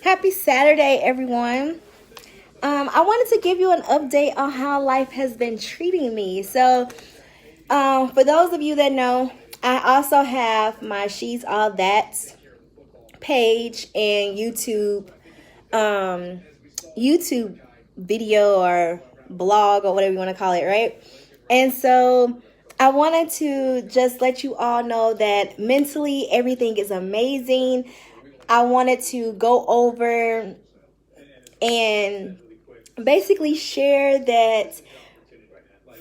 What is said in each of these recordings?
Happy Saturday, everyone. I wanted to give you an update on how life has been treating me. For those of you that know, I also have my She's All That page and YouTube video or blog or whatever you want to call it, right? And so I wanted to just let you all know that mentally everything is amazing. I wanted to go over and basically share that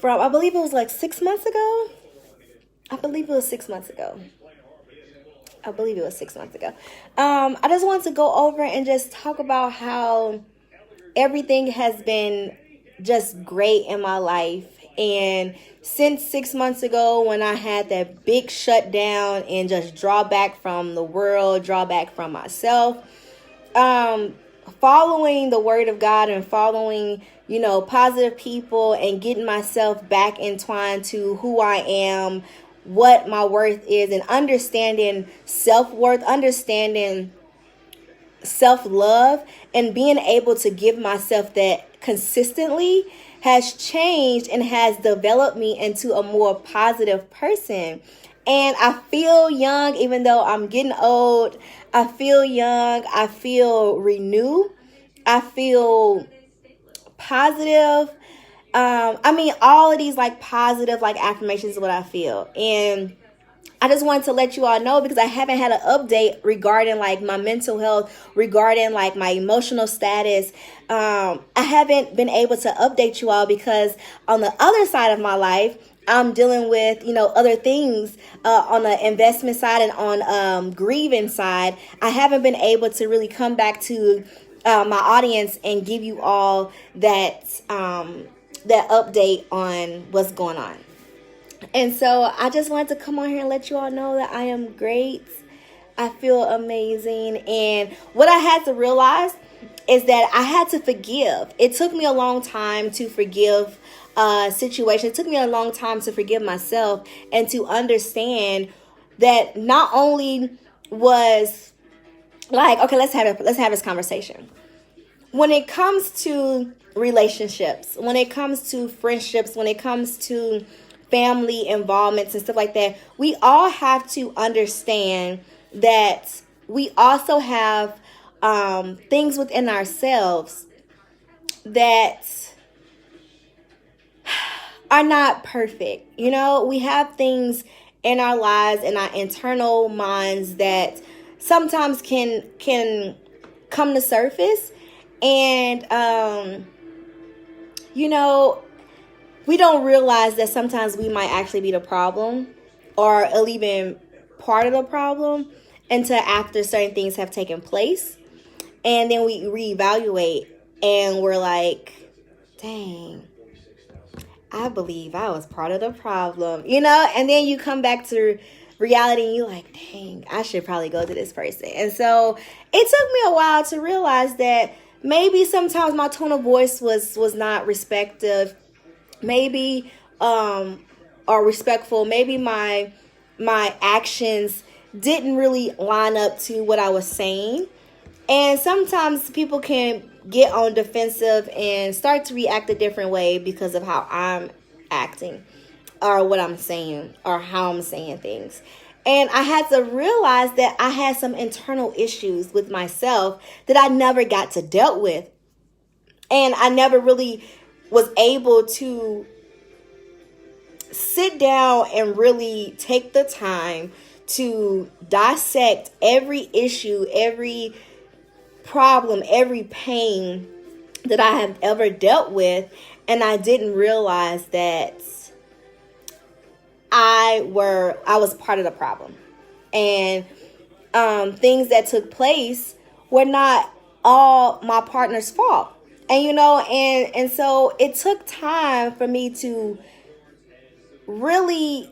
from, I believe it was like 6 months ago. I believe it was 6 months ago. I just wanted to go over and just talk about how everything has been just great in my life. And since 6 months ago, when I had that big shutdown and just draw back from the world, draw back from myself, following the word of God and following, positive people and getting myself back entwined to who I am, what my worth is, and understanding self-worth, understanding self-love, and being able to give myself that consistently has changed and has developed me into a more positive person. And I feel young, even though I'm getting old. I feel young. I feel renewed. I feel positive. All of these positive affirmations is what I feel. And I just wanted to let you all know because I haven't had an update regarding my mental health, regarding my emotional status. I haven't been able to update you all because on the other side of my life, I'm dealing with, other things on the investment side and on grieving side. I haven't been able to really come back to my audience and give you all that update on what's going on. And so I just wanted to come on here and let you all know that I am great. I feel amazing. And what I had to realize is that I had to forgive. It took me a long time to forgive situation. It took me a long time to forgive myself and to understand that not only was okay, let's have this conversation. When it comes to relationships, when it comes to friendships, when it comes to family involvements and stuff like that, we all have to understand that we also have things within ourselves that are not perfect. We have things in our lives, in our internal minds that sometimes can come to surface. And, we don't realize that sometimes we might actually be the problem or even part of the problem until after certain things have taken place. And then we reevaluate and we're like, dang, I believe I was part of the problem, and then you come back to reality and you're like, dang, I should probably go to this person. And so it took me a while to realize that maybe sometimes my tone of voice was not respective, maybe or respectful. Maybe my actions didn't really line up to what I was saying. And sometimes people can get on defensive and start to react a different way because of how I'm acting or what I'm saying or how I'm saying things. And I had to realize that I had some internal issues with myself that I never got to deal with. And I never really was able to sit down and really take the time to dissect every issue, every problem, every pain that I have ever dealt with. And I didn't realize that I was part of the problem. And things that took place were not all my partner's fault. And and so it took time for me to really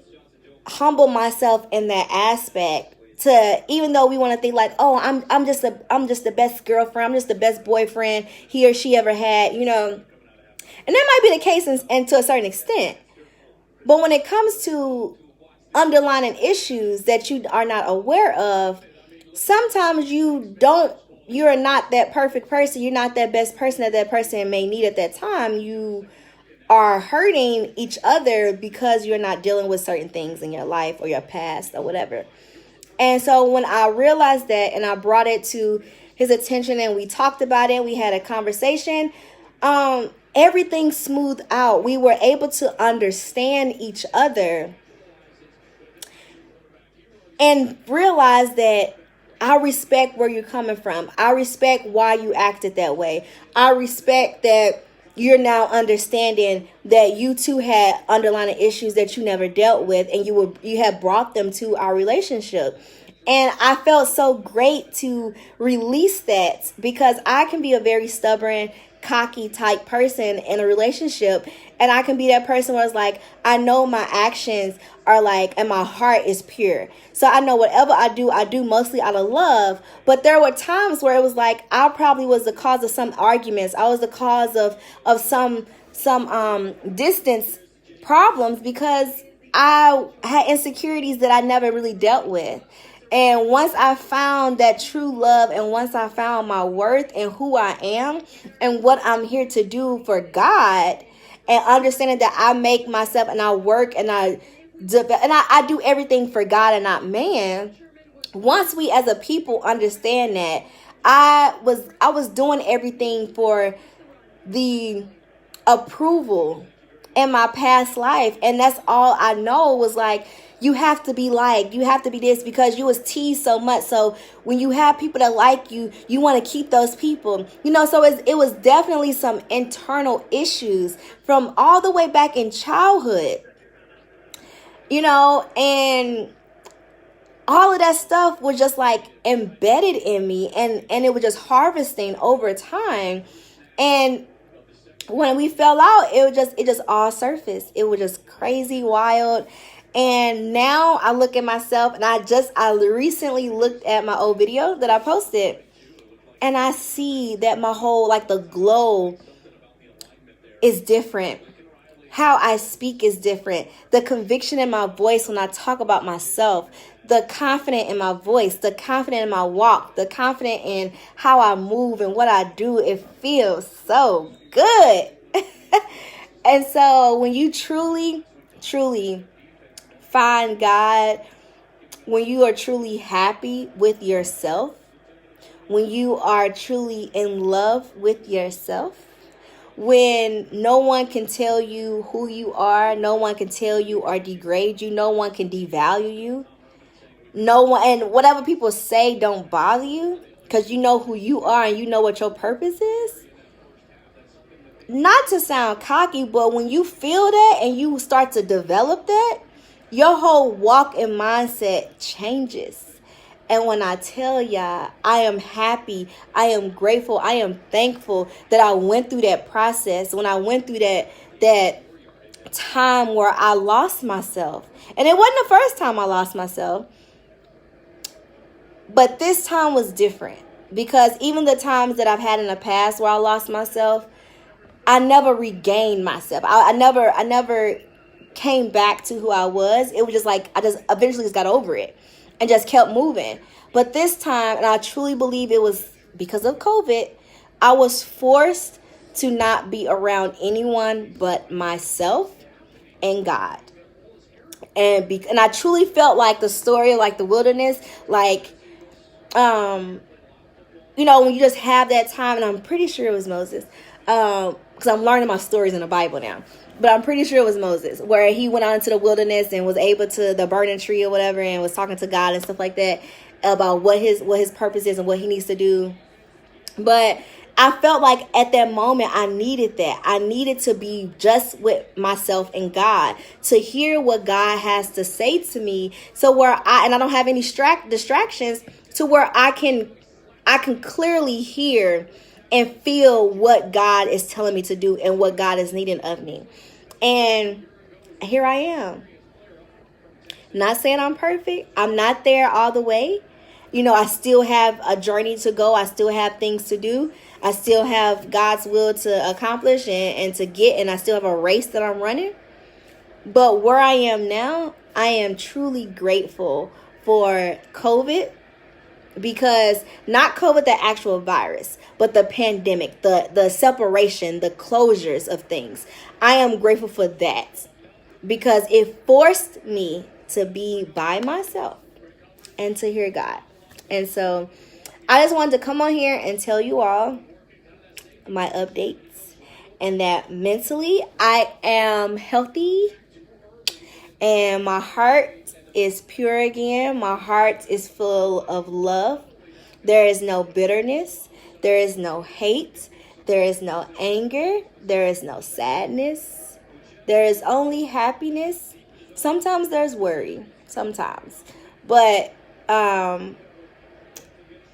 humble myself in that aspect. To, even though we want to think oh, I'm just the best girlfriend, I'm just the best boyfriend he or she ever had, and that might be the case and to a certain extent. But when it comes to underlying issues that you are not aware of, sometimes you don't you're not that perfect person. You're not that best person that person may need at that time. You are hurting each other because you're not dealing with certain things in your life or your past or whatever. And so when I realized that and I brought it to his attention and we talked about it, we had a conversation, everything smoothed out. We were able to understand each other and realize that I respect where you're coming from. I respect why you acted that way. I respect that you're now understanding that you two had underlying issues that you never dealt with, and you had brought them to our relationship. And I felt so great to release that, because I can be a very stubborn, cocky type person in a relationship, and I can be that person where it's like, I know my actions are like, and my heart is pure, so I know whatever I do mostly out of love. But there were times where it was like I probably was the cause of some arguments. I was the cause of some distance problems because I had insecurities that I never really dealt with. And once I found that true love, and once I found my worth and who I am and what I'm here to do for God, and understanding that I make myself and I work and I do everything for God and not man. Once we as a people understand that, I was doing everything for the approval in my past life, and that's all I know was like, you have to be liked, you have to be this, because you was teased so much. So when you have people that like you, you want to keep those people, so it was definitely some internal issues from all the way back in childhood, and all of that stuff was just like embedded in me, and it was just harvesting over time. And when we fell out, it just all surfaced. It was just crazy, wild. And now I look at myself, and I recently looked at my old video that I posted, and I see that my whole, like, the glow is different. How I speak is different. The conviction in my voice when I talk about myself, the confidence in my voice, the confidence in my walk, the confidence in how I move and what I do, it feels so good. And so when you truly, truly find God, when you are truly happy with yourself, when you are truly in love with yourself, when no one can tell you who you are, no one can tell you or degrade you, no one can devalue you, no one, and whatever people say don't bother you, because you know who you are and you know what your purpose is. Not to sound cocky, but when you feel that and you start to develop that, your whole walk and mindset changes. And when I tell y'all, I am happy, I am grateful, I am thankful that I went through that process. When I went through that time where I lost myself. And it wasn't the first time I lost myself, but this time was different, because even the times that I've had in the past where I lost myself, I never regained myself. I never came back to who I was. It was just like I just eventually just got over it and just kept moving. But this time, and I truly believe it was because of COVID, I was forced to not be around anyone but myself and God. And I truly felt like the story, like the wilderness, like when you just have that time, and I'm pretty sure it was Moses, because I'm learning my stories in the Bible now. But I'm pretty sure it was Moses, where he went out into the wilderness and was able to the burning tree or whatever, and was talking to God and stuff like that about what his purpose is and what he needs to do. But I felt like at that moment I needed that. I needed to be just with myself and God, to hear what God has to say to me, so where I don't have any distractions, to where I can clearly hear and feel what God is telling me to do and what God is needing of me. And here I am. Not saying I'm perfect. I'm not there all the way. I still have a journey to go. I still have things to do. I still have God's will to accomplish and to get. And I still have a race that I'm running. But where I am now, I am truly grateful for COVID. because not COVID, the actual virus, but the pandemic, the separation, the closures of things. I am grateful for that because it forced me to be by myself and to hear God. And so I just wanted to come on here and tell you all my updates, and that mentally I am healthy and my heart is pure again. My heart is full of love. There is no bitterness. There is no hate. There is no anger. There is no sadness. There is only happiness. Sometimes there's worry. Sometimes. But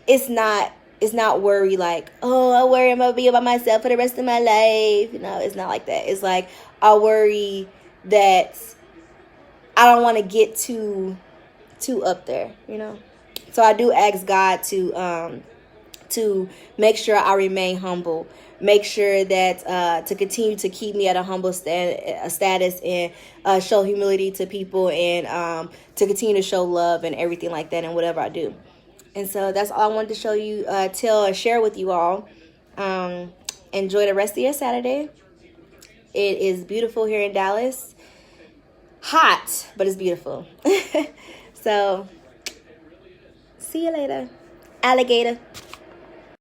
it's not worry like, oh, I worry I'm gonna be by myself for the rest of my life. No, it's not like that. It's like I worry that I don't want to get too up there, you know. So I do ask God to make sure I remain humble, make sure that to continue to keep me at a humble status and show humility to people, and to continue to show love and everything like that in whatever I do. And so that's all I wanted to show you, share with you all. Enjoy the rest of your Saturday. It is beautiful here in Dallas. Hot, but it's beautiful. So, see you later, alligator.